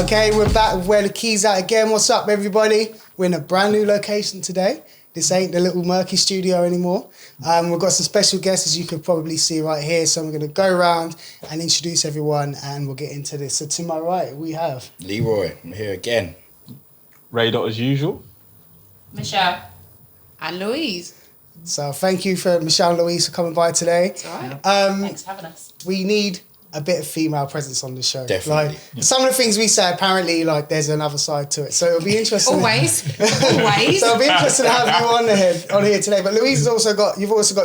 Okay, we're back with Where the Keys At again. What's up, everybody? We're in a brand new location today. This ain't the little murky studio anymore. We've got some special guests, as you could probably see right here. So we're going to go around and introduce everyone, and we'll get into this. So to my right, we have... Leroy, I'm here again. Ray Dot as usual. Michelle. And Louise. So thank you for Michelle and Louise for coming by today. It's all right. Thanks for having us. We need a bit of female presence on the show. Definitely. Like, some of the things we say, apparently, like, there's another side to it. So it'll be interesting. Always. So it'll be interesting to have you on here today. But Louise you've also got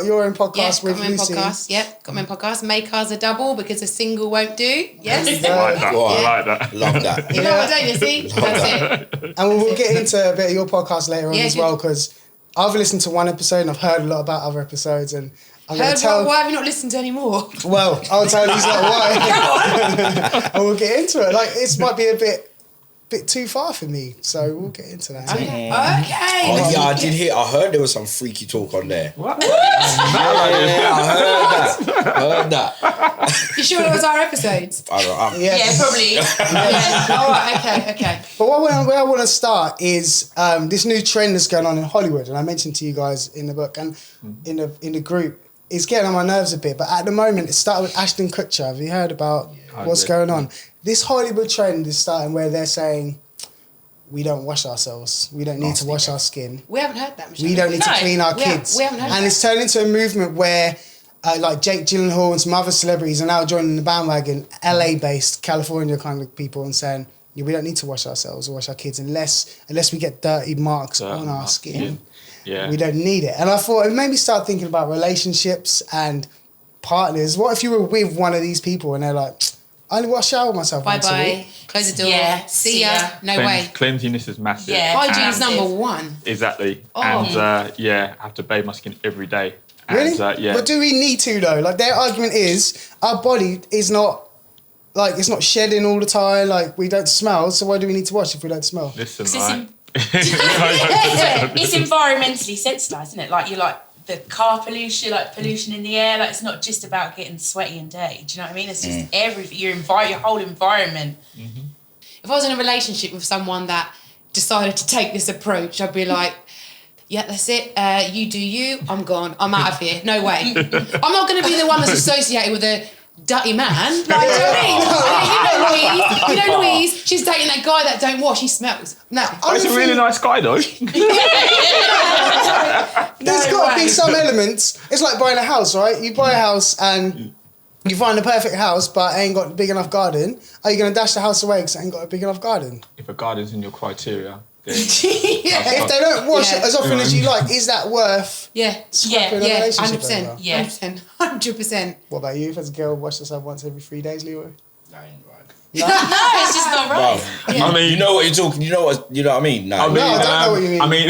your own podcast with Lucy. Got my own podcast. Make ours a double because a single won't do. Yes. I like that. Love that. You know what, don't you see? That's it. And we'll get into a bit of your podcast later on as well, because I've listened to one episode and I've heard a lot about other episodes, and I'm going to tell... Why have you not listened to any more? Well, I'll tell you like why. And we'll get into it. Like, this might be a bit too far for me, so we'll get into that. Okay. Oh yeah, I heard there was some freaky talk on there. What? I heard that. You sure it was our episodes? Yes. Yeah, probably. Yeah. All right, okay. But where I want to start is this new trend that's going on in Hollywood, and I mentioned to you guys in the book and in the group. It's getting on my nerves a bit, but at the moment it started with Ashton Kutcher. Have you heard about what's going on? This Hollywood trend is starting where they're saying, we don't wash ourselves. We don't need to wash our skin. We haven't heard that, Michelle. We don't need to clean our kids. We haven't heard that. And it's turned into a movement where like Jake Gyllenhaal and some other celebrities are now joining the bandwagon, LA-based, California kind of people, and saying, yeah, we don't need to wash ourselves or wash our kids unless we get dirty marks on our skin. Yeah. We don't need it. And I thought it made me start thinking about relationships and partners. What if you were with one of these people and they're like, I only shower myself once a Bye-bye. week. Close the door. Yeah. See ya. No way. Cleanliness is massive. Yeah. Hygiene's Massive. number one. Exactly. Oh. And I have to bathe my skin every day. And, Really? yeah. But do we need to though? Like, their argument is our body is not, like, it's not shedding all the time. Like, we don't smell. So why do we need to wash if we don't smell? Listen, It's environmentally sensitized, isn't it? Like, you're like the car pollution, like pollution in the air. Like, it's not just about getting sweaty and dirty. Do you know what I mean? It's just your whole environment. Mm-hmm. If I was in a relationship with someone that decided to take this approach, I'd be like, yeah, that's it. You do you. I'm gone. I'm out of here. No way. I'm not going to be the one that's associated with a dirty man. Like, do you know what I mean? You know Louise. She's dating that guy that don't wash. He smells. No. He's a really nice guy though. There's got to be some elements. It's like buying a house, right? You buy a house and you find the perfect house, but it ain't got a big enough garden. Are you going to dash the house away because it ain't got a big enough garden? If a garden's in your criteria, then If they don't wash it as often as you like, is that worth scrapping a relationship 100%. over? Yeah, 100%. What about you? If as a girl, wash yourself once every 3 days, Leroy? No, it's just not right. I mean, you know what you're talking. You know what I mean. I don't know what you mean. I mean,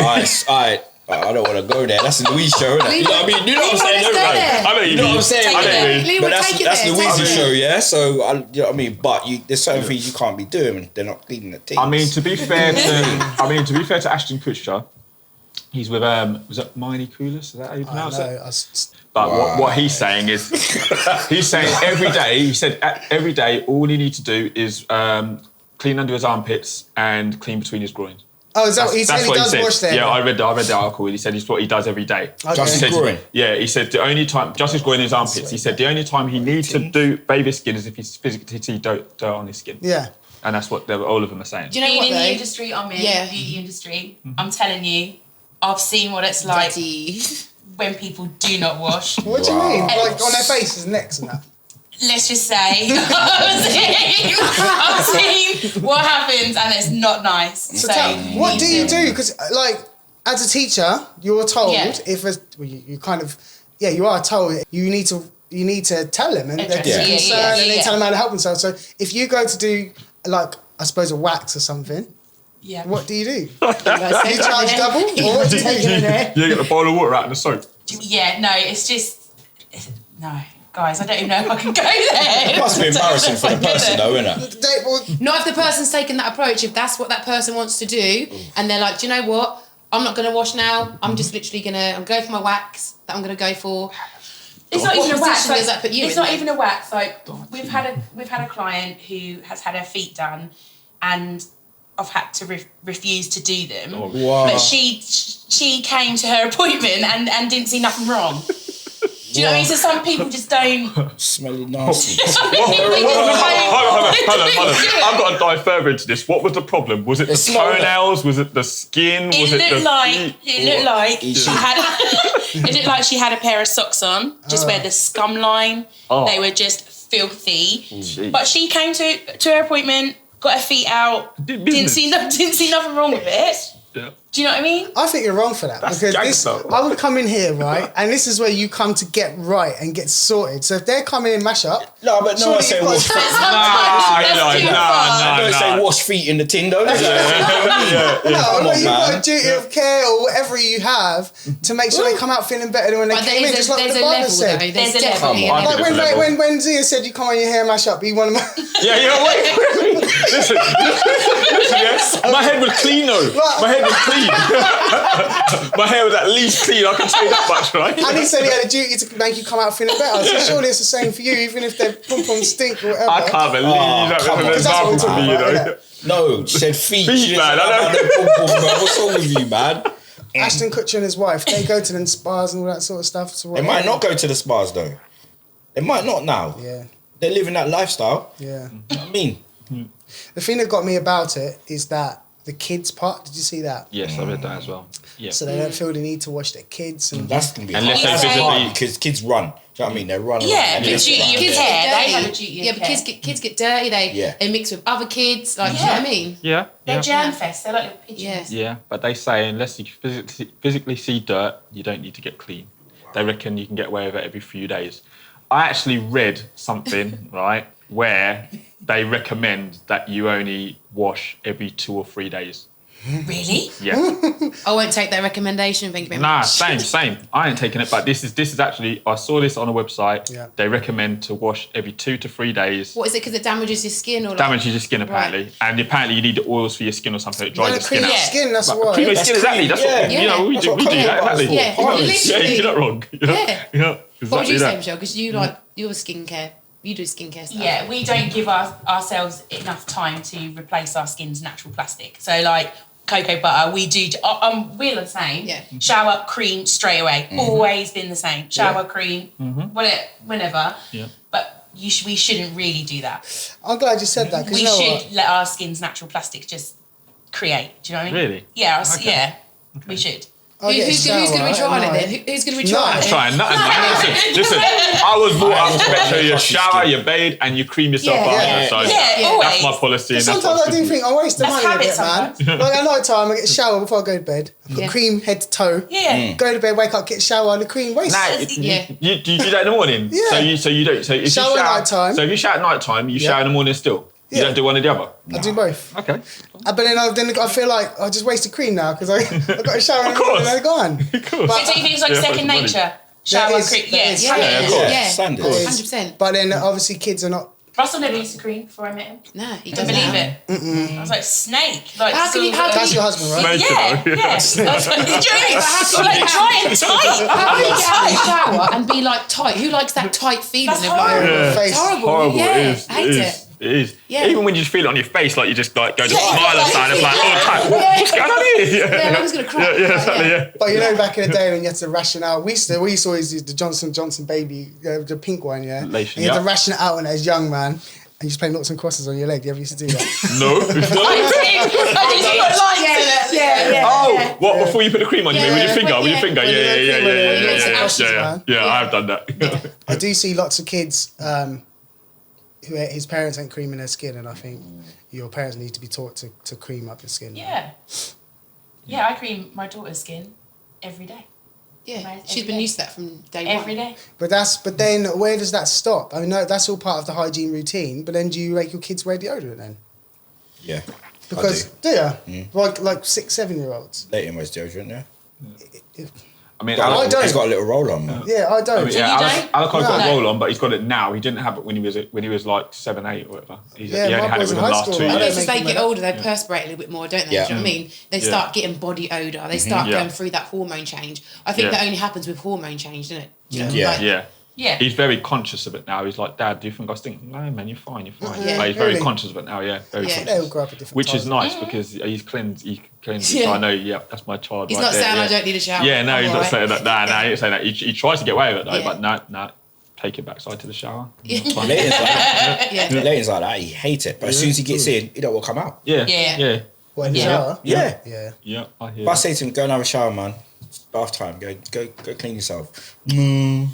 I don't want to go there. That's the Louise show, isn't it? You know what I mean? You know what I'm saying? Let's go there. I know You know what I'm saying? Leroy, But take it that's there, Louise's take it show, there. yeah? So, you know what I mean? But there's certain things you can't be doing and they're not cleaning the teeth. I mean, to be fair to Ashton Kutcher, he's with was it Miney Koulis? Is that how you pronounce it? But what he's saying is, he's saying every day. He said every day, all you need to do is clean under his armpits and clean between his groins. Oh, is that he said he does wash there? Yeah, I read the article. He said it's what he does every day. Okay. Just his groin? Yeah, he said the only time, just his groin and his armpits, he said the only time he needs to bathe his skin is if he's physically see dirt on his skin. Yeah. And that's what all of them are saying. Do you know Being what, in the though? industry I'm in, the beauty industry, I'm telling you, I've seen what it's like when people do not wash. What do you mean? Like on their faces, necks and that? Let's just say, I've seen what happens and it's not nice. So what do you do? Because like as a teacher, you're told you are told you need to tell them and they're concerned and they tell them how to help themselves. So if you go to do like I suppose a wax or something, what do you do? You charge double or what do you do? You get the bowl of water out and the soap. Yeah, no, it's just no. Guys, I don't even know if I can go there. It must be embarrassing for the person though, isn't it? Not if the person's taken that approach, if that's what that person wants to do, and they're like, do you know what? I'm not going to wash now. I'm just literally I'm going for my wax that I'm going to go for. It's not even a wax. Does that put you it's in not then? even a wax. Like we've had a client who has had her feet done, and I've had to refuse to do them. Oh, Wow. But she came to her appointment and didn't see nothing wrong. Do you know what I mean? So some people just don't. Smelly nasty. Hold on. I've got to dive further into this. What was the problem? Was it the toenails? Was it the skin? It looked like she had a pair of socks on, just where the scum line. They were just filthy. Jeez. But she came to her appointment, got her feet out, didn't see nothing wrong with it. Yeah. Do you know what I mean? I think you're wrong for that. That's because gangster. I would come in here, right, and this is where you come to get right and get sorted. So if they're coming in mash up, No, but no one say wash feet. Don't say wash feet in the tin, though. no, Come on, you've got a man. duty of care or whatever you have to make sure they come out feeling better than when they But came in. Just like there's the a barber level, said. though. There's a definitely level. Like Level. when Zia said you come on your hair mash up, you want to. Wait. Listen, yes. My head was clean though. My head was clean. My hair was at least clean, I can say that much, right? And he said he had a duty to make you come out feeling better. So surely it's the same for you, even if their pom-pom stink or whatever. I can't believe that come was on. an That's what example we're to me, you talking know. about, No, she said feet. Feet, She didn't man, say I know. no pom-pom, bro. What's wrong with you, man? Ashton Kutcher and his wife, they go to them spas and all that sort of stuff. So They might not go to the spas, though. They might not now. Yeah, They're living that lifestyle. yeah. You know what I mean? The thing that got me about it is that the kids part. Did you see that? Yes, I read that as well. Yeah. So they don't feel the need to wash their kids and That's going to be Unless hard. they That's hard physically- because kids run. Do you know what I mean? They run around. Yeah, and but they just duty run. of Kids care. get They dirty. have a duty of Yeah, but care. kids get dirty. They mix with other kids. Like, do you know what I mean? Yeah. They're germ fest. They're like little pigeons. Yeah. Yeah, but they say unless you physically see dirt, you don't need to get clean. They reckon you can get away with it every few days. I actually read something, right, where they recommend that you only wash every 2 or 3 days. Really? Yeah. I won't take that recommendation. Thank you very Nah, much. same. I ain't taking it, but this is actually, I saw this on a website. Yeah. They recommend to wash every 2 to 3 days. What is it? Because it damages your skin or like, Damages your skin apparently, and apparently you need the oils for your skin or something. It dries your skin cream out. your skin. That's But why. cream your That's skin, exactly. cream, That's yeah. what you know. We That's do what that cream exactly. is for. Yeah, Oh, literally. You're not wrong. Yeah. Yeah. What would you Exactly say, that. Michelle? Because you like your skincare. You do skincare stuff. Yeah, we don't give ourselves enough time to replace our skin's natural plastic. So like cocoa butter, we do. We're the same. Yeah. Shower, cream, straight away. Always been the same. Shower, cream, whenever. Yeah. But we shouldn't really do that. I'm glad you said that because We you know should what? let our skin's natural plastic just create. Do you know what I mean? Really? Yeah. Okay. Yeah. We should. I'll get a Who's going to shower be trying it at then? night. Who's going to be trying it? Trying nothing, man. Listen, I was brought up to make sure you shower, you bathe, and you cream yourself Yeah. after. So Yeah, always. that's my policy. And that's Sometimes I do think I waste the That's money a habit bit, man. sometimes. Like at night time, I get a shower before I go to bed. I put Yeah. cream head to toe. Yeah. Go to bed, wake up, get a shower, and the cream waste. Yeah. You do that in the morning. Yeah. So you don't. So if Shower you at shower night time. So if you shower at night time, you shower in the morning still. You Yeah. don't do one or the other. I do both. Okay. But then I feel like I just wasted cream now because I got a shower in the morning and they're gone. Of course. So do you think it's like Yeah, second money. nature? Shower, is, cream. there Yeah. is. Yeah, Yeah, of course. yeah. Standard. It is. 100%. But then obviously kids are not. Russell never used to cream before I met him. Nah, he I doesn't believe now. it. I was like, snake. Like, How can you- how can That's your husband, right? Snake. Yeah, You know? yeah. I was like, do you know what I mean? How can Like you- dry and tight. How can you get out of the shower and be like tight? Who likes that tight feeling That's of like? horrible. Yeah. Face. It's horrible. Horrible. Yeah, It is. I hate it. It is. Yeah. Even when you just feel it on your face, like you just like go to Yeah, smile and sign, it's like, oh, tight. What's going on here? Yeah, I was gonna cry. Yeah, exactly. Yeah. But you know, back in the day when you had to ration out, we used to always use the Johnson baby, the pink one, yeah. Lation, and you had to yeah. ration it out when I was young, man. And you just play noughts and crosses on your leg. You ever used to do that? No. I did put lines in it. Yeah. Oh, what? Before you put the cream on, you mean with your finger? With your finger? When you Yeah. put cream on it, it makes it ashes, Yeah, I've done that. I do see lots of kids who his parents ain't creaming their skin, and I think your parents need to be taught to cream up your skin. Yeah. Yeah, I cream my daughter's skin every day. Yeah, Right, she's every been day. used to that from day Every one. day. But then where does that stop? I mean, no, that's all part of the hygiene routine. But then do you make your kids wear deodorant then? Yeah. Because do you? Like 6, 7-year-olds? Leighton wears deodorant, yeah. I mean, I don't. He's got a little roll on, man. Yeah, I don't. Yeah, you Alec got No. a roll on, but he's got it now. He didn't have it when he was like 7, 8 or whatever. He Yeah, only my had it boys within in the high last school, 2 I I don't know years. as make they them get wear older, they perspirate a little bit more, don't they? Yeah. Do you know what I mean? They start getting body odour. They start Yeah. going through that hormone change. I think Yeah. that only happens with hormone change, doesn't it? Do you know? Yeah. Like, Yeah. Yeah. He's very conscious of it now. He's like, Dad, do you think I stink? No, man, you're fine. Yeah, Like, he's very really? conscious of it now. Yeah, very Yeah. conscious. They all grow up at different Which times. is nice because he's cleansed. He cleanses. Yeah. So I know. Yeah, that's my child. He's right not there, saying yeah. I don't need a shower. Yeah, no, I'm he's all not right. saying that. Nah, he ain't saying that. He tries to get away with it though, Yeah. but no, take it backside to the shower. Yeah. It's fine. Leighton's like that. Yeah. Leighton's like that. He hates it. But as soon as he gets in, he don't want to come out. Yeah, Yeah. yeah, What, in the Yeah. shower? Yeah. Yeah. yeah. I hear. If I that. say to him, go and have a shower, man. It's bath time. Go clean yourself. No,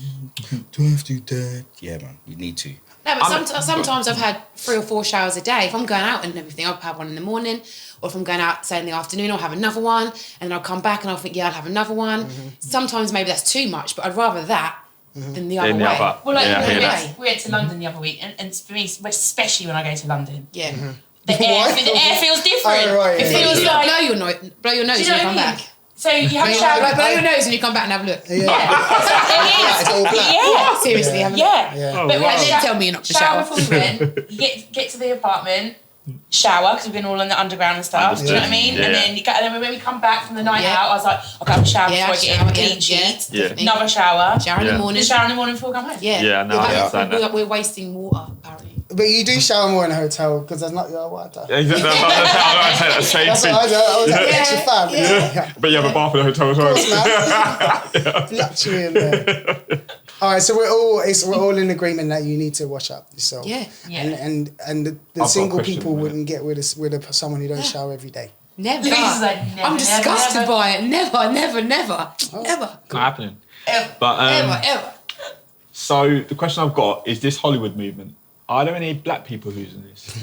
don't have to do that. Yeah, man. You need to. No, but sometimes I've had 3 or 4 showers a day. If I'm going out and everything, I'll have one in the morning, or if I'm going out, say in the afternoon, I'll have another one, and then I'll come back and I'll think, yeah, I'll have another one. Sometimes maybe that's too much, but I'd rather that than the other Then the way. other. Well, like, Yeah, I hear that. we went to London the other week, and for me, especially when I go to London, Yeah. the air feels different. Oh, right, It yeah. feels You like, blow your nose do when you you know what I come mean? back. So you have a shower. Blow your nose when you come back and have a look. Yeah. Yeah. It's all black. Yeah. Seriously, have a look. Yeah. Yeah. Oh, But we wow. had And then tell me you're not to shower shower. before we went. You get to the apartment, shower, because we've been all in the underground and stuff. Do you know what I mean? Yeah. And then and then when we come back from the night Yeah. out, I was like, I'll go have a shower Yeah, before I get in shower, a clean yeah, sheet. Yeah. definitely. Another shower. Shower in Yeah. the morning. The shower in the morning before we come home. Yeah. Yeah, no, I understand that. We're wasting water, apparently. But you do shower more in a hotel because there's not your water. Yeah, exactly. I was going to say that same That's thing. what I was like, Yeah. extra fab. Yeah. But you have a bath in the hotel as well. Man. Luxury in there. All right, so we're all in agreement that you need to wash up yourself. Yeah. Yeah. And the got a single question people in a minute. wouldn't get with someone who don't shower every day. Never. Louise is like, never, I'm disgusted never. by it. Never, never, never. Ever. Not happening. Ever. But Ever. so the question I've got is this Hollywood movement. Are there any black people who's in this?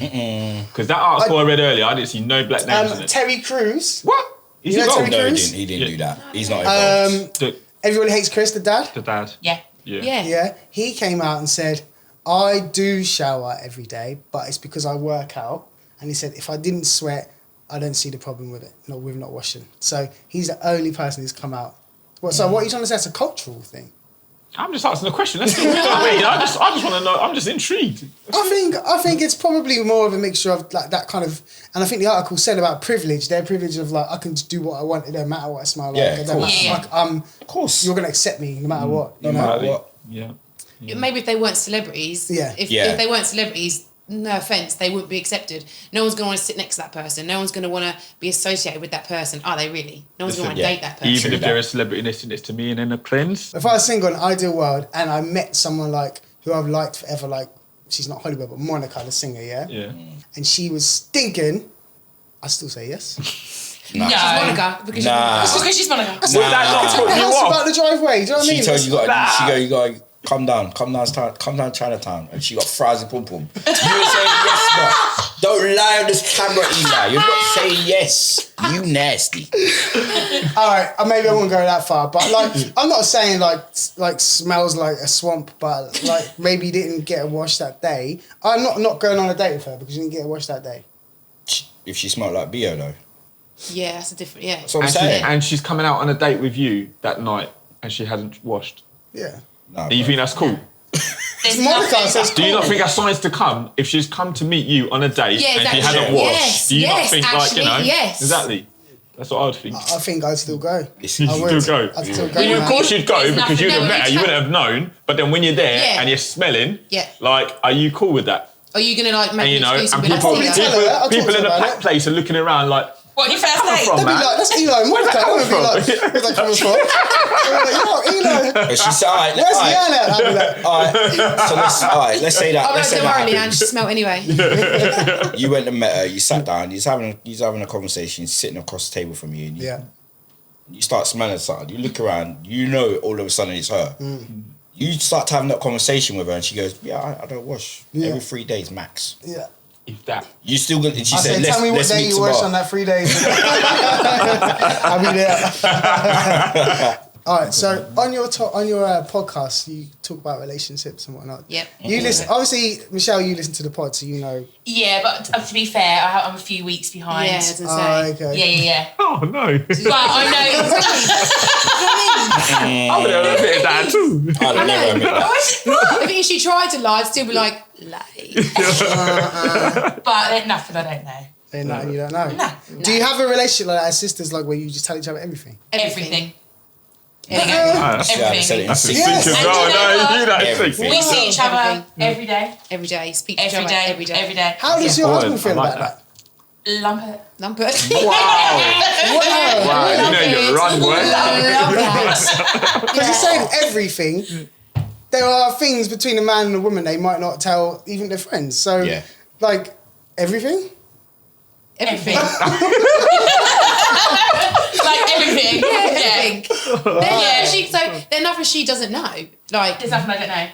Because that article I read earlier, I didn't see no black names in it. Terry Crews. What? Is You he know gone? Terry No, Crews? he didn't do that. He's not involved. Everybody hates Chris, the dad. The dad. Yeah. Yeah. Yeah. Yeah, he came out and said, I do shower every day, but it's because I work out. And he said, if I didn't sweat, I don't see the problem with it, with not washing. So he's the only person who's come out. So what are you trying to say? It's a cultural thing. I'm just asking the question. That's what I mean. I just want to know. I'm just intrigued. I think it's probably more of a mixture of like that kind of, and I think the article said about privilege. Their privilege of like I can just do what I want. It don't matter what I smell like. Yeah, It of don't course. matter. Yeah. Like, Of course. you're gonna accept me no matter what. You No know. matter what. Yeah. Maybe if they weren't celebrities. Yeah. If they weren't celebrities, no offense, they wouldn't be accepted. No one's going to want to sit next to that person. No one's going to want to be associated with that person. Are they really? No one's going to want to Yeah. date that person. Even True if they're that. a celebrity listening this to me and in a cleanse. If I was single in an ideal world and I met someone like who I've liked forever, like she's not Hollywood, but Monica, the singer, yeah, Yeah. and she was stinking, I still say yes. Nah. No. Monica, because Nah. It's because she's Monica. Would that not put The you house off? about the driveway. Do you know what I She mean? told you That's- you got to come down Chinatown, and she got fries and pum pum. You were saying yes, but don't lie on this camera, Eli. You're not saying yes. You nasty. All right, maybe I won't go that far, but like, I'm not saying like smells like a swamp, but like maybe you didn't get a wash that day. I'm not going on a date with her because you didn't get a wash that day. If she smelled like BO though. yeah, that's a different. Yeah. That's what I'm saying. And she's coming out on a date with you that night and she hasn't washed. Yeah. Nah, Do you bro. think that's cool? There's Monica nothing- says Do you not cool. think that's signs to come if she's come to meet you on a date Yeah, and she exactly. hasn't Yeah. washed? Yes, Do you not yes, think actually, yes. Exactly. That's what I would think. I think I'd still go. Listen, I you would. still go. I'd still go. Well, you, of man. course you'd go There's because you'd nothing- have no, met her. you You wouldn't have known. But then when you're there Yeah. and you're smelling, Yeah. like, are you cool with that? Are you going to like make And you an know, excuse and and be like, people, probably "Yeah." tell her that. I'll talk people to her in a about packed it. place are looking around like, What, your first Come date? from, They'll be man. like, that's Eli and Monica. Where's that They'll be come like, from? where's that coming from? They'll be like, Eli. And she said, all right, Where's all right, Leanne at? I'll be like, all right. So let's say that. Oh, Let's say don't that worry, Leanne, happened. she smell anyway. You went and met her. You sat down. He's having a conversation. He's sitting across the table from you. And yeah. you start smelling something. You look around. You know, all of a sudden it's her. You start having that conversation with her, and she goes, "Yeah, I don't wash Yeah. every 3 days max." Yeah. if that. You still gonna? And she I said, said, "Let's tell me what let's day meet you wash on tomorrow." that 3 days. I'll be there. All right, so on your podcast, you talk about relationships and whatnot. Yep. You listen, obviously, Michelle, you listen to the pod, so you know. Yeah, but to be fair, I'm a few weeks behind. Yeah, I was gonna Oh, say. okay. Yeah. Oh no! Well, I know. I would have admitted that too. I'd never admit that. I think if she tried to lie, I'd still be like, lie. But there's nothing I don't know. Ain't nothing you don't know. No. Do you have a relationship like that as sisters, like where you just tell each other everything? Everything. Everything. That's a Yes. secret. And No, you know what? you know, Everything. We see each other Everything. every day. Every day. Speak to each Every other day. every day. Every day. How does your Good. husband feel I like about that? Lump it. Lump it. Wow. Wow, you know your run work. Because you're saying everything. There are things between a man and a woman they might not tell even their friends. So, Yeah. like, everything? Everything. Like everything. Everything. Yeah. There's nothing she doesn't know. Like, There's nothing I don't know.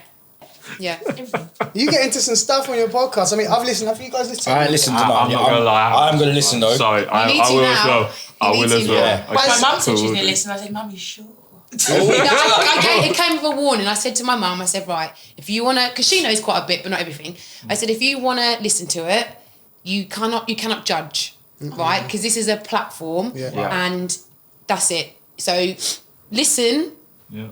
yeah. Everything. You get into some stuff on your podcast. I mean, I've listened. Have you guys listened? I ain't listened to none. I'm not gonna lie. I'm gonna listen though. Sorry, I need will to as now. well. I You will need as to well. now. Okay. My mum said she was Cool. going to listen. I said, Mum, you sure? It came with a warning. I said to my mum, I said, right, if you want to, because she knows quite a bit, but not everything. I said, if you want to listen to it, you cannot judge, right? Because this is a platform, and that's it. So listen Yeah.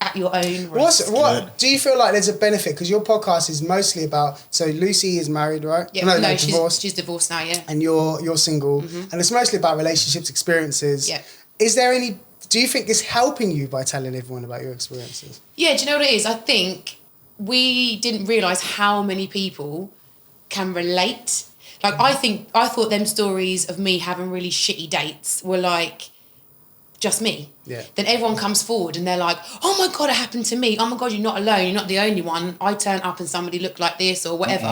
at your own risk. What do you feel like there's a benefit? Because your podcast is mostly about. So Lucy is married, right? Yeah, no, she's divorced. She's divorced now, yeah. And you're single, and it's mostly about relationships, experiences. Yeah. Is there any? Do you think it's helping you by telling everyone about your experiences? Yeah, do you know what it is? I think we didn't realise how many people can relate. Like, I thought them stories of me having really shitty dates were like just me. Yeah. Then everyone comes forward and they're like, oh my God, it happened to me. Oh my God, you're not alone. You're not the only one. I turned up and somebody looked like this or whatever.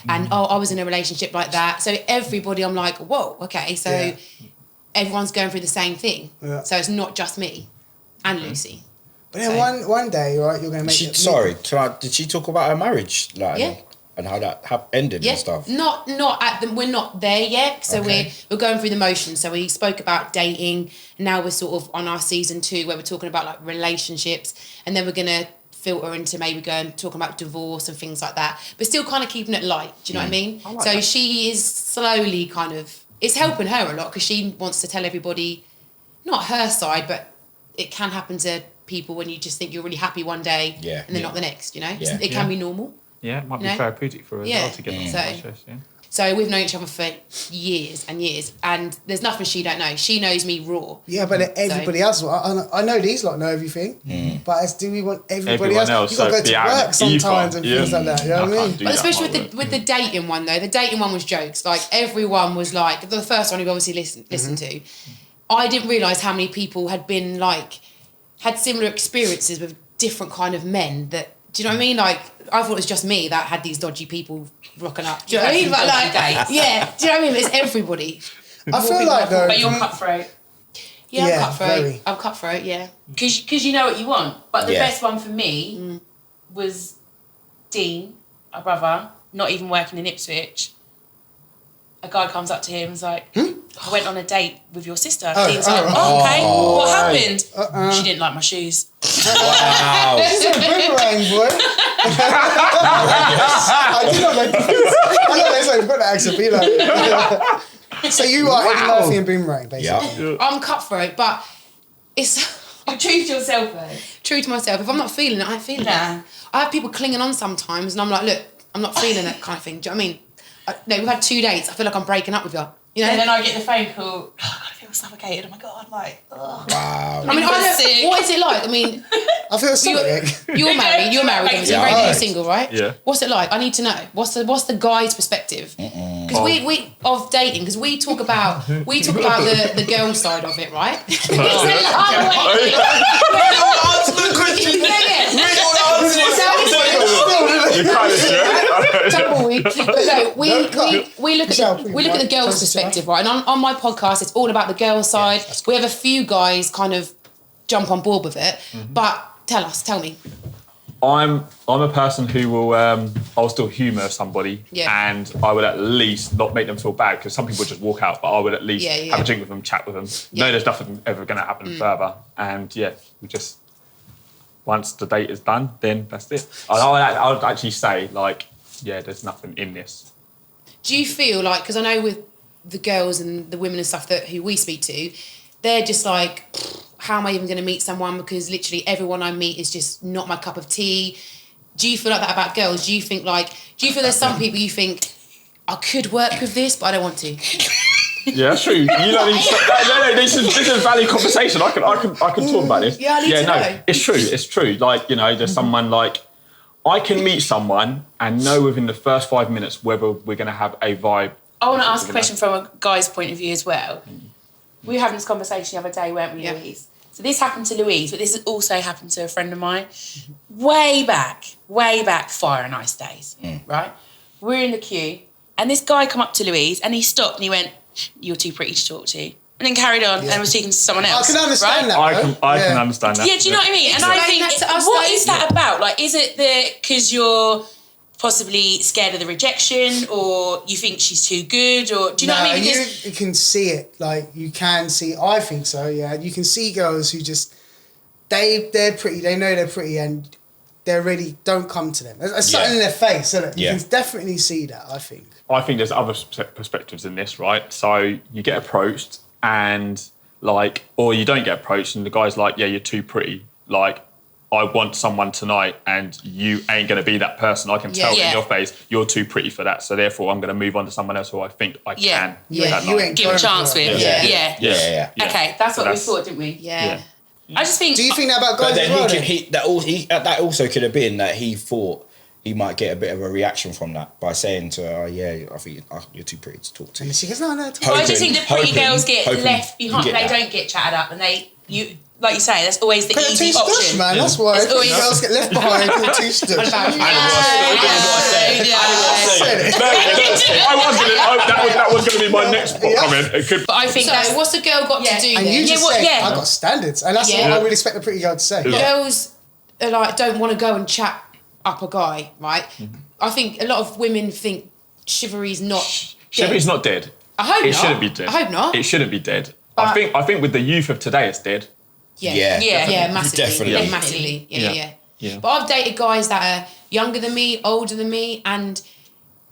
And I was in a relationship like that. So everybody, I'm like, whoa, okay. So everyone's going through the same thing. Yeah. So it's not just me and Lucy. But then one day, right, you're going to make. Did she talk about her marriage, like, Yeah. and how that ended and stuff? Not at the. We're not there yet. So Okay. we're going through the motions. So we spoke about dating. And now we're sort of on our season 2 where we're talking about like relationships, and then we're gonna filter into maybe going talking about divorce and things like that. But still kind of keeping it light. Do you know what I mean? I like so that. she is slowly kind of. It's helping her a lot because she wants to tell everybody, not her side, but it can happen to people when you just think you're really happy one day and then not the next, you know? Yeah. It can be normal. Yeah, it might be You know? therapeutic for her as well to get on the process, yeah. So we've known each other for years and years, and there's nothing she don't know. She knows me raw. Yeah, but everybody else. I know these lot know everything, but do we want everybody else? You got to go to work sometimes and things like that. You know what I mean? But especially with the dating one though, the dating one was jokes. Like everyone was like the first one you obviously listened to. I didn't realise how many people had been like had similar experiences with different kind of men that. Do you know what I mean? Like, I thought it was just me that had these dodgy people rocking up. Do you know what I mean? But like, yeah, do you know what I mean? It's everybody. I feel like though. But you're cutthroat. Yeah, Yeah, I'm cutthroat. very. I'm cutthroat, yeah. Because you know what you want. But the Yeah. best one for me was Dean, my brother, not even working in Ipswich. A guy comes up to him and is like, I went on a date with your sister. Dean's like, okay, what happened? She didn't like my shoes. Wow. This is a boomerang, boy. I do not know. I know that's like got that accent, but you know. So you are Eddie Murphy and Boomerang, basically. Yeah. I'm cutthroat, but it's You choose yourself though. true to myself. If I'm not feeling it, I ain't feeling it. I have people clinging on sometimes, and I'm like, look, I'm not feeling that kind of thing. Do you know what I mean? No, we've had 2 dates. I feel like I'm breaking up with you. You know? And then I get the phone call, I feel suffocated. Oh my God, like, ugh. Wow. I mean, sick. what is it like? I mean, I feel sorry. you're married, obviously, Yeah. you're Right. single, right? Yeah. What's it like? I need to know. What's the guy's perspective? Because we of dating, because we talk about the girl side of it, right? It's a long way. Tumbleweed. But no, we look at the girls' perspective, right? And on my podcast, it's all about the girl side. We have a few guys kind of jump on board with it, but tell me. I'm a person who will I'll still humour somebody, and I would at least not make them feel bad because some people just walk out, but I would at least have a drink with them, chat with them. No, there's nothing ever going to happen further, and we just once the date is done, then that's it. I would actually say there's nothing in this. Do you feel like, because I know with the girls and the women and stuff who we speak to, they're just like, how am I even going to meet someone? Because literally everyone I meet is just not my cup of tea. Do you feel like that about girls? Do you feel there's some people you think, I could work with this, but I don't want to? Yeah, that's true. You know, this is a valid conversation. I can talk about this. Yeah, I need to know. It's true. Like, you know, there's someone like, I can meet someone and know within the first 5 minutes whether we're going to have a vibe. I want to ask a question from a guy's point of view as well. We were having this conversation the other day, weren't we, Louise? So this happened to Louise, but this has also happened to a friend of mine. Way back, Fire and Ice days, right? We're in the queue, and this guy come up to Louise, and he stopped and he went, "You're too pretty to talk to." And then carried on and was speaking to someone else. I can understand that. I can understand that. Yeah, do you know what I mean? And I think, what is that about? Like, is it because you're possibly scared of the rejection, or you think she's too good, or do you know what I mean? Because you can see it. Like, you can see. I think so. Yeah, you can see girls who just they're pretty. They know they're pretty, and they really don't come to them. There's something in their face, isn't it? You can definitely see that. I think there's other perspectives in this, right? So you get approached, and like, or you don't get approached, and the guy's like, "Yeah, you're too pretty." Like, I want someone tonight, and you ain't going to be that person. I can tell in your face, you're too pretty for that. So therefore, I'm going to move on to someone else who I think I can. Yeah, you ain't give a chance with. Yeah. Okay, that's what we thought, didn't we? Yeah. I just think. Do you think that about guys? But then that also could have been that he thought he might get a bit of a reaction from that by saying to her, I think you're too pretty to talk to. And she goes, no. Why do you think the pretty girls get left behind? They don't get chatted up, and like you say, that's always the easy option. Man, that's why girls get left behind because they're too stush. That was going to be my next comment. But I think what's the girl got to do? And you just said, I got standards, and that's what I would expect a pretty girl to say. Girls are like, don't want to go and chat up a guy, right? I think a lot of women think chivalry's not dead. I hope it shouldn't be dead. I hope not. It shouldn't be dead. I think with the youth of today, it's dead. Yeah, massively. Definitely. Massively. Yeah. But I've dated guys that are younger than me, older than me, and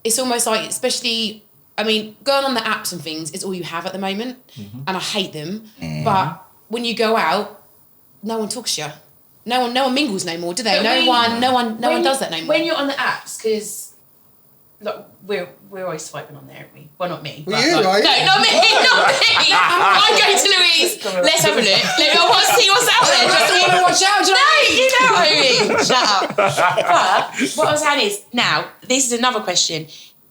it's almost like, especially, I mean, going on the apps and things is all you have at the moment, and I hate them. But when you go out, no one talks to you. No one mingles no more, do they? No one does that no more. When you're on the apps, because like, we're always swiping on there, aren't we? Well, not me. Well, you, like, right? No, not me. I go to Louise. Let's have a look. I want to see what's out there. I don't want to watch out. You know what I mean. Shut up. But what I was saying is, now, this is another question.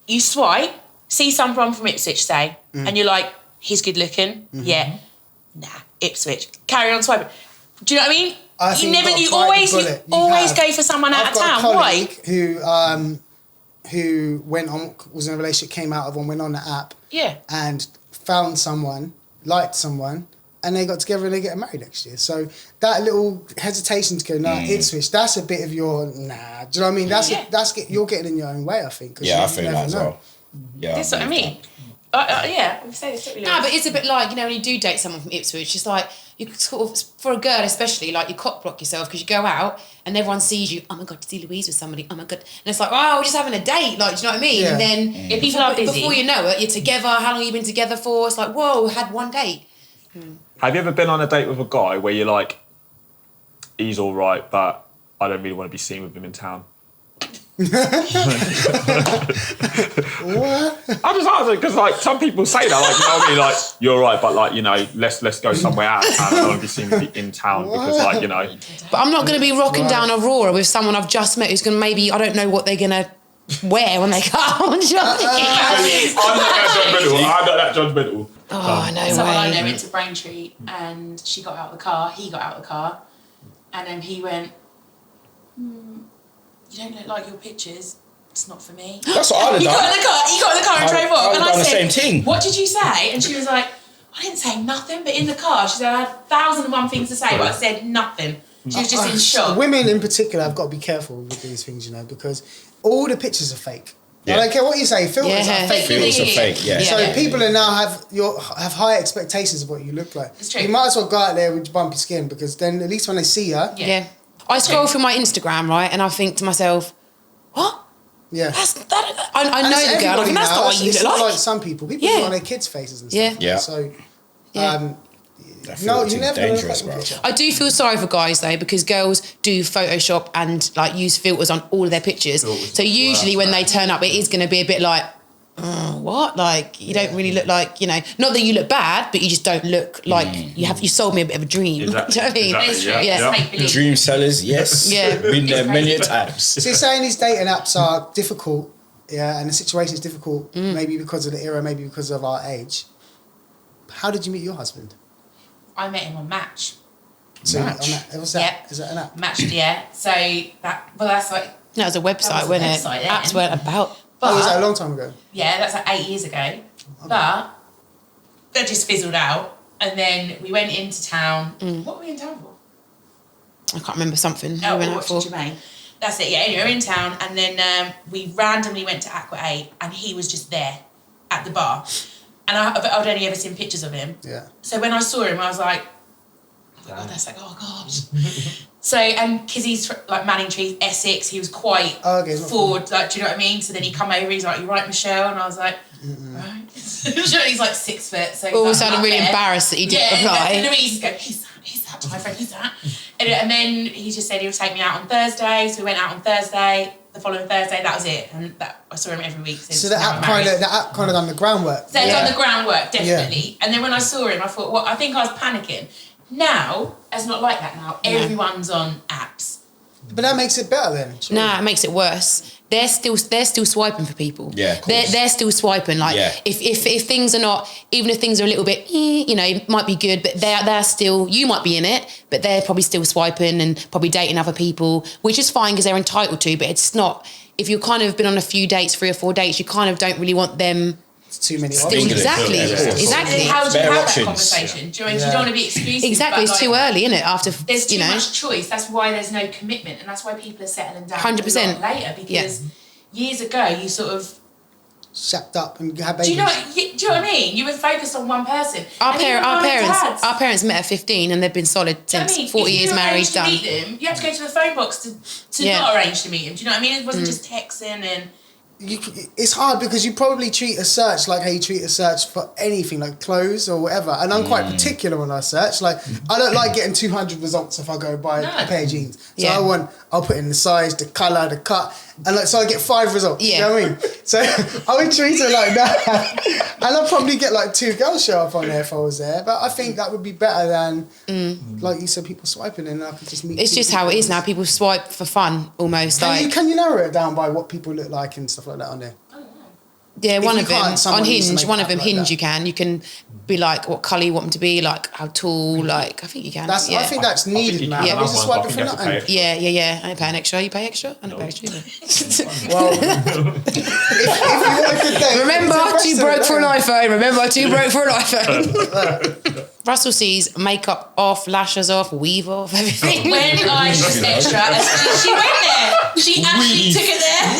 You swipe, see someone from Ipswich, say, and you're like, he's good looking. Yeah. Nah, Ipswich. Carry on swiping. Do you know what I mean? You always go for someone out of town. Why? Who was in a relationship, came out of one, went on the app, and found someone, liked someone, and they got together and they get married next year. So that little hesitation to go, Ipswich, that's a bit of your Do you know what I mean? You're getting in your own way, I think. Yeah, I feel that as well. Yeah, that's what I mean. We say this. No, but it's a bit like, when you do date someone from Ipswich, it's like, you sort of, for a girl especially, like, you cock block yourself because you go out and everyone sees you, oh my God, to see Louise with somebody, oh my God. And it's like, we're just having a date, like, do you know what I mean? Yeah. And then people are busy. Before you know it, you're together, how long have you been together for? It's like, whoa, we had one date. Have you ever been on a date with a guy where you're like, he's all right, but I don't really want to be seen with him in town? What? I just answer because, like, some people say that, like, you know what I mean, like, you're all right, but, like, let's go somewhere out of town. I don't want to be seen in town because, like, But I'm not going to be rocking down Aurora with someone I've just met who's going to maybe, I don't know what they're going to wear when they come. Do you know what I mean? I'm not that judgmental. Oh, no way. Someone I know went to Braintree and she got out of the car, he got out of the car, and then he went, you don't look like your pictures. It's not for me. That's what I would have done. He got in the car and drove off. And I said, the same thing. What did you say? And she was like, I didn't say nothing, but in the car, she said, I had 1,001 things to say, but I said nothing. She was just in shock. Women in particular have got to be careful with these things, because all the pictures are fake. I don't care what you say, filters are fake. Filters are fake, So people are now have high expectations of what you look like. It's true. You might as well go out there with your bumpy skin, because then at least when they see you... Yeah. I scroll through my Instagram, right, and I think to myself, what? Yeah. I know the girl. I think that's not what you look like. It's not like some people. People look on their kids' faces and stuff. Yeah. So, no, you never dangerous, bro. I do feel sorry for guys though, because girls do Photoshop and like use filters on all of their pictures. So usually when they turn up, it is going to be a bit like, oh, what? Like, you don't really look like, you know, not that you look bad, but you just don't look like you sold me a bit of a dream. Exactly. Do you know what I mean? Exactly. Yeah. Make believe. Dream sellers, yes. Yeah. Been there many a times. So you're saying these dating apps are difficult, and the situation is difficult, maybe because of the era, maybe because of our age. How did you meet your husband? I met him on Match. So Match? What's that? Yeah. Is that an app? Match, yeah. So that's like, That was a website, That was a wasn't website it? then. Apps weren't about. but Was that a long time ago? yeah, that's like 8 years ago. But that just fizzled out, and then we went into town. What were we in town for? I can't remember something. Oh, we went we out watched for. Jermaine. That's it. Yeah. Anyway, we're in town, and then we randomly went to Aqua 8, and he was just there at the bar, and I'd only ever seen pictures of him. Yeah. So when I saw him, I was like, oh, that's like, oh gosh. So, and because he's like Manningtree, Essex, he was quite forward, like, do you know what I mean? So then he come over, he's like, you right, Michelle? And I was like, right. He's like 6 foot. So All like, sounded really there. embarrassed that he didn't reply. And Louise go, who's that? My friend, who's that? And then he just said he'll take me out on Thursday. So we went out on Thursday. The following Thursday, that was it. And I saw him every week since. So the app kind of done the groundwork. So it's on the groundwork, definitely. And then when I saw him, I thought, well, I think I was panicking. Now, it's not like that now. Everyone's on apps. But that makes it better then. Surely. Nah, it makes it worse. They're still swiping for people. Yeah, of course. They're still swiping. Like if things are not, even if things are a little bit, you know, might be good, but they're still, you might be in it, but they're probably still swiping and probably dating other people, which is fine because they're entitled to. But it's not. If you've kind of been on a few dates, 3 or 4 dates, you kind of don't really want them. It's too many Still, options. exactly. Yeah. Exactly. And how do you Better have options. that conversation? Do you know what I mean? You don't want to be exclusive. Exactly. But It's too early, isn't it? After there's too you know. much choice. That's why there's no commitment, and that's why people are settling down 100%. a lot later. Because years ago, you sort of Shacked up and had babies. do you know what I mean? You were focused on one person. Our And even mum and dads. parents met at 15 and they've been solid Do you know since what I mean? 40 If years you married, arranged to done. meet them, you had to go to the phone box to not arrange to meet him. Do you know what I mean? It wasn't just texting and. It's hard because you probably treat a search like how you treat a search for anything, like clothes or whatever. And I'm quite particular when I search. Like, I don't like getting 200 results if I go buy a pair of jeans. So I'll put in the size, the colour, the cut, and like, so I get 5 results. You know what I mean? So I would treat it like that. And I'd probably get like 2 girls show up on there if I was there. But I think that would be better than, like you said, people swiping and I could just meet. It's just how it is now. People swipe for fun almost. Can you narrow it down by what people look like and stuff like that on there? Yeah, one you of them can't, someone on needs to Hinge. make One it of them up like Hinge. that. You can be like what colour you want them to be, like how tall. Like I think you can. I yeah. think that's needed, you man. can. I was just Other swiping ones, for I think nothing. you have to pay Yeah. I don't pay an extra. You pay extra? I don't pay extra either. Well, if you want a good day, Remember, too too broke for an iPhone. Remember, too broke for an iPhone. Russell sees makeup off, lashes off, weave off, everything. When I just extra, she went there. She actually took it there.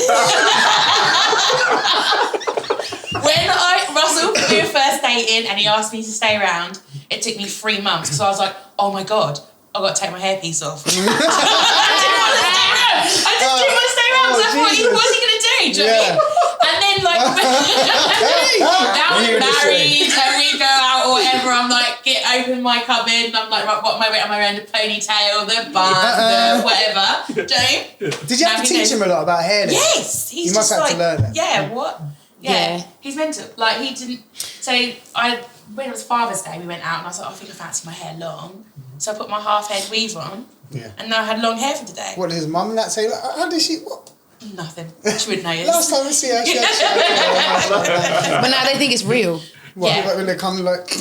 When Russell, we were first dating and he asked me to stay around, it took me 3 months because I was like, oh my God, I've got to take my hairpiece off. I didn't want to stay around. I just didn't want to stay around because I thought, what's he going to do? Do you know what I mean? And then like, now we're married and we go out or whatever, I'm like, open my cupboard and I'm like, right, what am I wearing? The ponytail, the bun, the whatever. Do you know? Did you have to teach him a lot about hair then? Yes. He's You must just have to learn that. Yeah, what? Yeah. He's mental. Like, he didn't... So, when it was Father's Day, we went out and I was like, I think I fancy my hair long. So I put my half-head weave on. Yeah. And now I had long hair for today. What did his mum and that say? Like, how did she... What? Nothing. She wouldn't notice. Last time I see her, she had But now they think it's real. when they come like... Or go to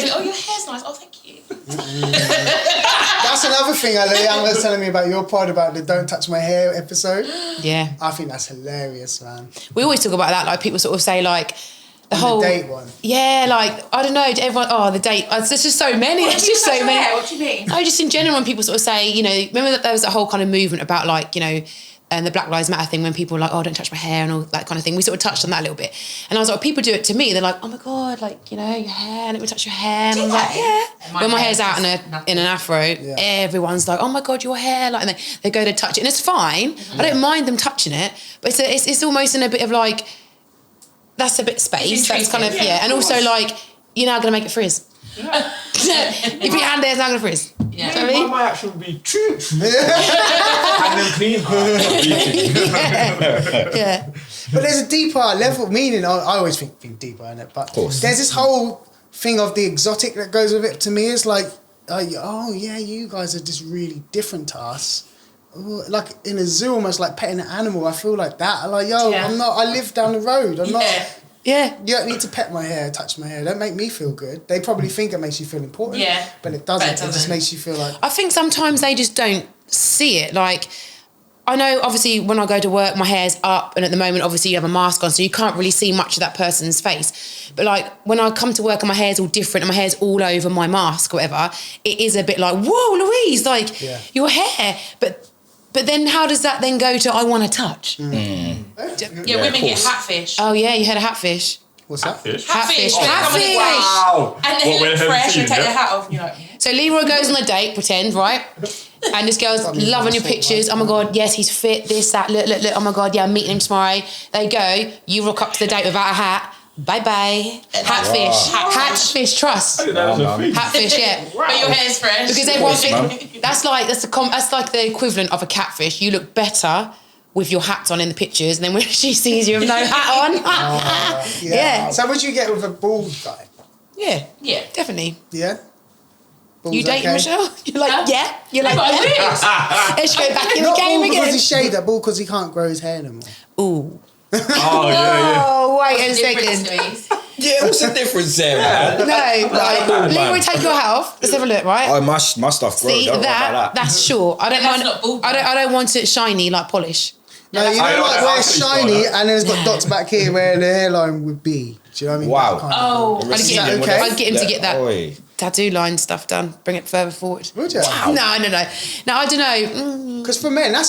me, oh, your hair's nice. Oh, thank you. That's another thing Leanne was telling me about your pod, about the Don't Touch My Hair episode. Yeah. I think that's hilarious, man. We always talk about that. Like people sort of say like, the whole date one. Yeah, like I don't know. Everyone, the date. There's just so many. There's just so many. What do you mean? No, just in general, when people sort of say, you know, remember that there was a whole kind of movement about like, you know, and the Black Lives Matter thing when people were like, oh, don't touch my hair and all that kind of thing. We sort of touched on that a little bit. And I was like, people do it to me. They're like, oh my God, like, you know, your hair, let me touch your hair. And I'm like, yeah. When my hair's out in an afro, everyone's like, oh my God, your hair. Like, and they go to touch it. And it's fine. I don't mind them touching it. But it's almost in a bit of like, that's a bit of space. That's kind of, And also like, you're now going to make it frizz. Yeah. If your hand there, it's not going to frizz. Yeah. Do you know what I mean? My action would be and then clean her. Yeah. But there's a deeper level meaning. I always think deeper in it, but there's this whole thing of the exotic that goes with it. To me, it's like, oh yeah, you guys are just really different to us. Like in a zoo, almost like petting an animal. I feel like that. I'm like, I'm not. I live down the road. I'm not. Yeah. You don't need to pet my hair, touch my hair. Don't make me feel good. They probably think it makes you feel important. Yeah. But it doesn't. It just makes you feel like... I think sometimes they just don't see it. Like, I know, obviously, when I go to work, my hair's up, and at the moment, obviously, you have a mask on, so you can't really see much of that person's face. But, like, when I come to work and my hair's all different and my hair's all over my mask or whatever, it is a bit like, whoa, Louise, like, your hair. But then how does that then go to I want to touch? Yeah, women get hatfish. Oh, yeah, you had a hatfish. What's that? Hatfish. Hatfish. Wow. And they look fresh and take their hat off and you're like... So Leroy goes on a date, pretend, right? And this girl's loving your pictures. Oh my God, yes, he's fit, this, that, look. Oh my God, yeah, I'm meeting him tomorrow. They go, you rock up to the date without a hat. Bye-bye. Hatfish. Hatfish trust. Hatfish, yeah. But your hair's fresh. Because everyone thinks, that's like the equivalent of a catfish. You look better with your hat on in the pictures, and then when she sees you with no hat on. Yeah. So would you get with a bald guy? Yeah. Yeah. Definitely. Yeah? Bald's you dating Michelle? You're like, yeah. You're like, yeah. Let's go back in the Not game bald again. because he shaved, that bald because he can't grow his hair anymore. Ooh. Oh, wait a second. Yeah, what's the difference there, man? No, right. Leroy, take your hat off. Let's have a look, right? Oh, my stuff grows. See, that's short. I don't mind. I don't want it shiny like polish. No, you know like where it's shiny and then it's got dots back here where the hairline would be. Do you know what I mean? Wow. I'd get him to get that tattoo line stuff done. Bring it further forward. Would you? Wow. No, I don't know. Because for men, I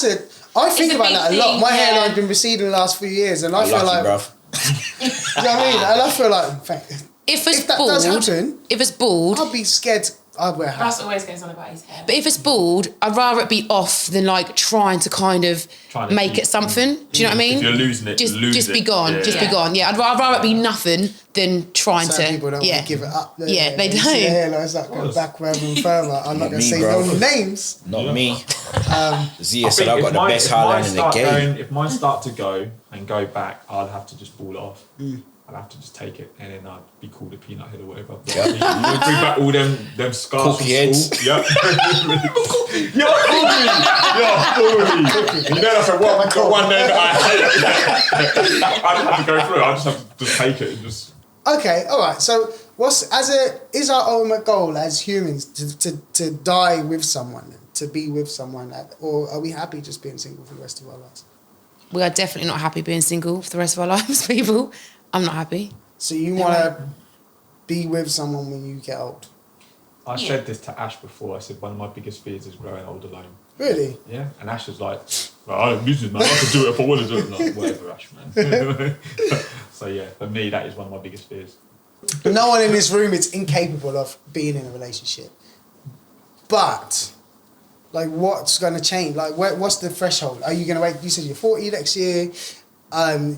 think about that a lot. My hairline's been receding the last few years, and I feel like, bruv. You know what I mean? And I feel like, if that does happen, if it's bald, I'd be scared. I'd wear a hat. Russ always goes on about his hair. But if it's bald, I'd rather it be off than like trying to kind of make it something. Do you know what I mean? If you're losing it, just be gone. Yeah. Just be gone. Yeah, I'd rather it be nothing than trying to. People don't want to give it up. They don't. The hairline's like going back further and further. I'm not going to say no names. Not me. Zia said I've got the best hairline in the game. If mine start to go and go back, I'd have to just ball it off. I'd have to just take it and then I'd be called a peanut head or whatever. Yep. Bring back all them scars from school. Yep. You're cookie. You know that's one name that I hate. I'd have to go through it. I just have to just take it and just... Okay, all right. So is our ultimate goal as humans to die with someone, to be with someone, or are we happy just being single for the rest of our lives? We are definitely not happy being single for the rest of our lives, people. I'm not happy. So you want to be with someone when you get old? I said this to Ash before. I said one of my biggest fears is growing old alone. Really? Yeah. And Ash was like, well, I don't business, man. I can do it if I want to do it. Like, whatever, Ash, man. So yeah, for me, that is one of my biggest fears. No one in this room is incapable of being in a relationship. But, like, what's going to change? Like, what's the threshold? Are you going to wait? You said you're 40 next year.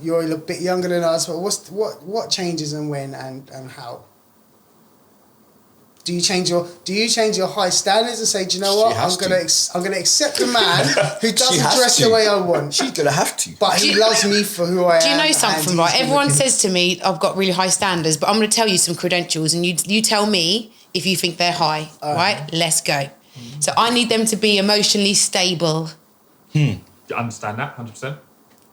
You're a little bit younger than us, but what changes and when and how? Do you change your high standards and say, do you know what? I'm gonna accept a man who doesn't dress the way I want. She's gonna have to. But he loves me for who I am. Do you know something, right? Everyone says to me, I've got really high standards, but I'm gonna tell you some credentials and you tell me if you think they're high, right? Let's go. So I need them to be emotionally stable. You understand that, 100%?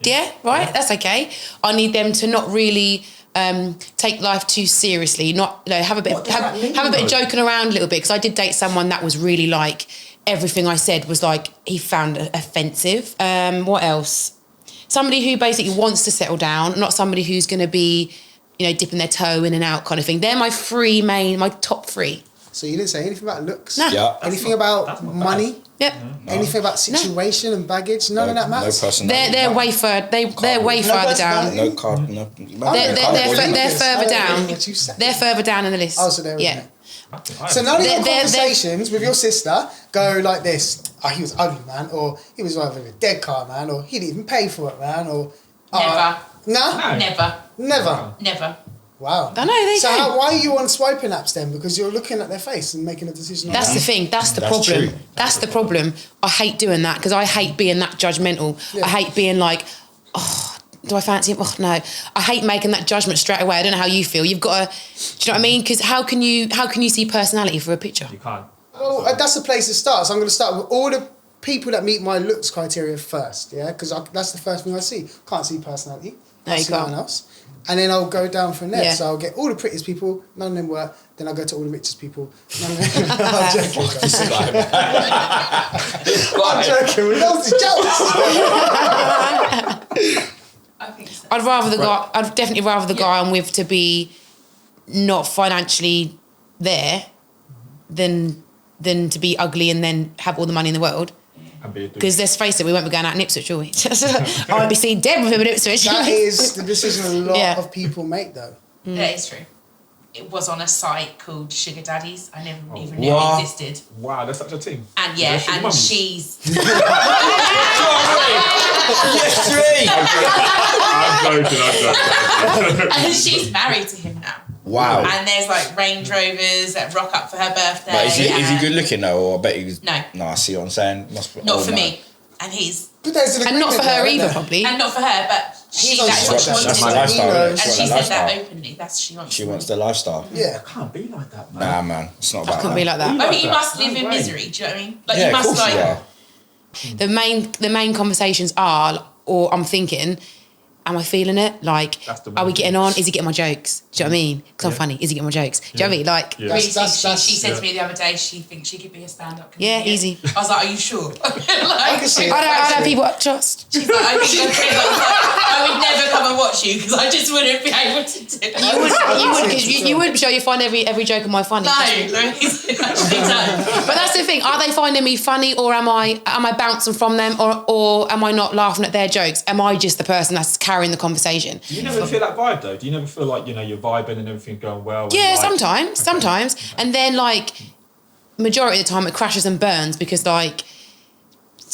Yeah, right? Yeah. That's okay. I need them to not really take life too seriously, not have a bit of joking around a little bit, because I did date someone that was really like, everything I said was like, he found offensive. What else? Somebody who basically wants to settle down, not somebody who's going to be, dipping their toe in and out kind of thing. They're my top three. So you didn't say anything about looks? No. Yeah. Anything about money? Yep. No. Anything about situation and baggage? None of that matters. No personality. They're way further. They're way further down. No card. No. They're further down. They're further down in the list. Oh, so they're yeah. So none of your conversations with your sister go like this. Oh, he was ugly, man, or he was driving a dead car, man, or he didn't even pay for it, man, or never. No. Never. Wow. I know, so why are you on swiping apps then? Because you're looking at their face and making a decision. That's the thing. That's the problem. True. That's the problem. I hate doing that because I hate being that judgmental. Yeah. I hate being like, do I fancy him? Oh, no. I hate making that judgment straight away. I don't know how you feel. You've got to, do you know what I mean? Because how can you see personality for a picture? You can't. Well, that's the place to start. So I'm going to start with all the people that meet my looks criteria first, yeah? Because that's the first thing I see. Can't see personality. No, you see no can't. one else. And then I'll go down from there. Yeah. So I'll get all the prettiest people, none of them work. Then I'll go to all the richest people. None of them. I'm joking. I'm joking. We lost the jokes. I think so. I'd definitely rather the guy I'm with to be not financially there than to be ugly and then have all the money in the world. Because let's face it, we won't be going out in Ipswich, will we? I won't be seen dead with him in Ipswich. That is the decision a lot of people make, though. That is true. It was on a site called Sugar Daddies. I never even knew it existed. Wow, that's such a thing. And yeah, and she's... I'm joking. And she's married to him now. Wow. And there's like Range Rovers that rock up for her birthday. But is he good looking though? Or I bet he's... No. No, I see what I'm saying. Must be, Not for me. And he's... But there's an And not for agreement her there, either, isn't there? probably. And not for her, but He's she, on that's what she Twitter. wanted. That's my He lifestyle. knows. And That's she my said that lifestyle. openly. That's she wants. She wants the lifestyle. Yeah. I can't be like that, man. Nah, man. It's not I about couldn't that. be like that. I mean, you that. must live No in way. misery. Do you know what I mean? Like Yeah, you of must course like. you are. The main conversations are, or I'm thinking, am I feeling it? Like, That's the are we main getting on? Is he getting my jokes? Do you know what I mean? Because I'm funny. Is he getting my jokes? Do you know what I mean? Like, Yeah. Really, That's- she said yeah. to me the other day she thinks she could be a stand-up Yeah, comedian. easy. I was like, are you sure? I can see it. I don't have people I trust. She's like, I think you're crazy. I would never come and watch you because I just wouldn't be able to do it. You wouldn't show you find every joke of mine funny. No, actually don't. But that's the thing. Are they finding me funny, or am I bouncing from them, or am I not laughing at their jokes? Am I just the person that's carrying the conversation? Do you never feel that vibe though? Do you never feel like, you know, you're vibing and everything going well? and Yeah, like- sometimes. And then like majority of the time it crashes and burns because like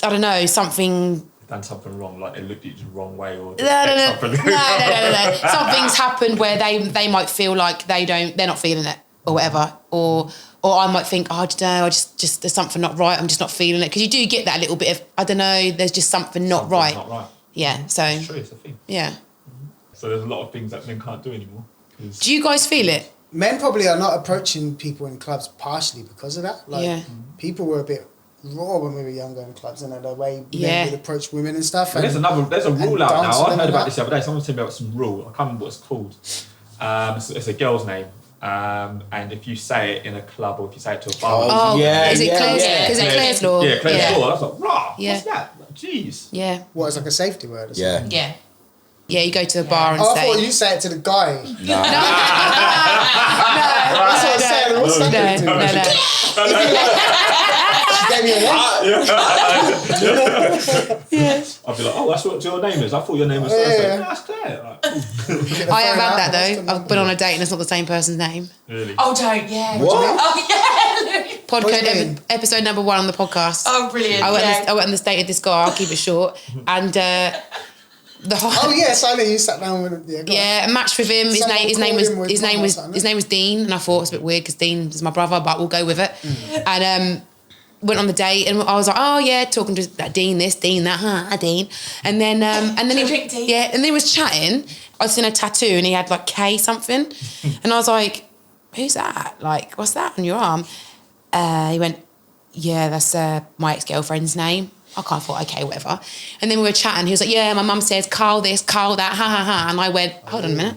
I don't know, something Done something wrong, like they looked at you the wrong way or no. something. Something's happened where they might feel like they're not feeling it or whatever, or I might think, I don't know, I just there's something not right. I'm just not feeling it, because you do get that little bit of, I don't know, there's just something not right. Not right. Yeah, so It's true, it's a thing. yeah. So there's a lot of things that men can't do anymore. Do you guys feel it? Men probably are not approaching people in clubs partially because of that. Like, Yeah. people were a bit raw when we were younger in clubs, and the way Yeah. men would approach women and stuff. There's a rule and out dance now. with I them heard and about that. this the other day. Someone told me about some rule. I can't remember what it's called. It's a girl's name. And if you say it in a club or if you say it to a bar, Oh, yeah, is it yeah, Claire's? yeah. Is it Claire's law? Yeah, Claire's yeah. law. I was like, rah, Yeah. what's that? Like, jeez. Yeah, What, it's like a safety word or something? Yeah. Yeah. yeah. You go to a bar and Oh, I say. thought you say it to the guy. Nah. That's what I said. What's that No. She gave me a look. I'd be like, oh, that's what your name is. I thought your name was. Yeah, I was yeah. like, that's Claire. Like, I have had that though. I've been on a date and it's not the same person's name. really? Oh, don't, yeah. What? Oh, yeah. What do you Podcast mean? episode number 1 on the podcast. Oh, brilliant. I went yeah. on this date with this guy. I'll keep it short. And the whole Oh yes, I know you sat down with him. Yeah, go on. yeah, matched with him. His Someone name called him with his name was Dean, and I thought it was a bit weird because Dean is my brother, but we'll go with it. And went on the date, and I was like, oh yeah, talking to that Dean, this Dean, that, Dean, and then he Drink Dean. yeah, and then he was chatting. I seen a tattoo, and he had like K something, and I was like, who's that? Like, what's that on your arm? He went, yeah, that's my ex-girlfriend's name. I thought, okay, whatever. And then we were chatting. He was like, yeah, my mum says, Carl this, Carl that, ha. And I went, hold on a minute.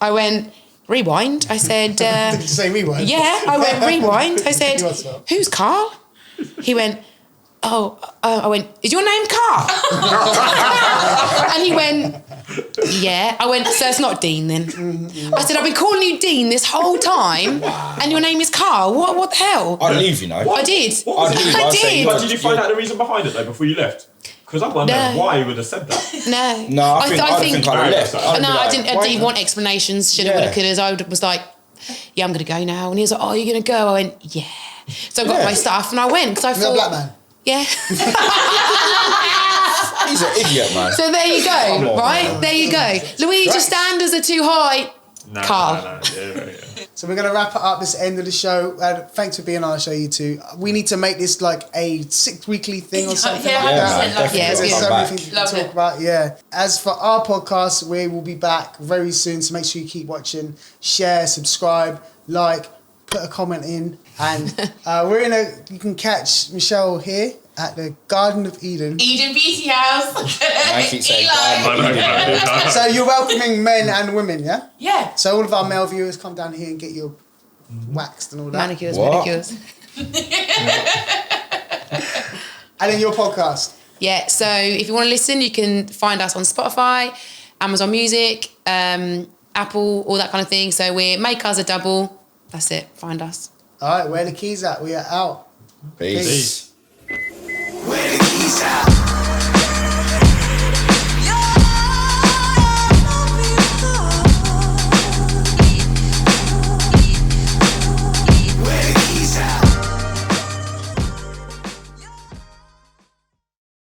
I went, rewind. I said, Did you say rewind? yeah. I went, rewind. I said, He was so. who's Carl? He went, I went, is your name Carl? And he went, yeah. I went, so it's not Dean then. I said, I've been calling you Dean this whole time, and your name is Carl. What the hell? I'd leave, you know. I did. What was it? I I'd say did. you But did you find out the reason behind it though before you left? Because I wonder No. why you would have said that. No. No, I think I'd have left. No, I'd be I like, didn't. I why didn't not? want explanations. Shoulda, woulda, coulda. I was like, yeah, I'm gonna go now. And he was like, oh, you're gonna go? I went, yeah. So I got Yeah. my stuff and I went because I You're a thought, black man. yeah. He's an idiot, man. So there you Come go, on, right? man. There you go. Louise, your standards are too high. No, Carl. no. Yeah. So we're going to wrap it up. This end of the show. Thanks for being on our show, you two. We need to make this like a 6 weekly thing or something like that. Yeah, There's so many things to Love talk it. about. Yeah. As for our podcast, we will be back very soon. So make sure you keep watching, share, subscribe, like, put a comment in. And you can catch Michelle here at the Garden of Eden. Eden Beauty House. I keep saying Eli. So you're welcoming men and women, yeah? Yeah. So all of our male viewers come down here and get your waxed and all that. Manicures, What? pedicures. And then your podcast. Yeah, so if you want to listen, you can find us on Spotify, Amazon Music, Apple, all that kind of thing. So we're Make Us a Double. That's it. Find us. All right, where the keys at? We are out. Peace. Where the keys at?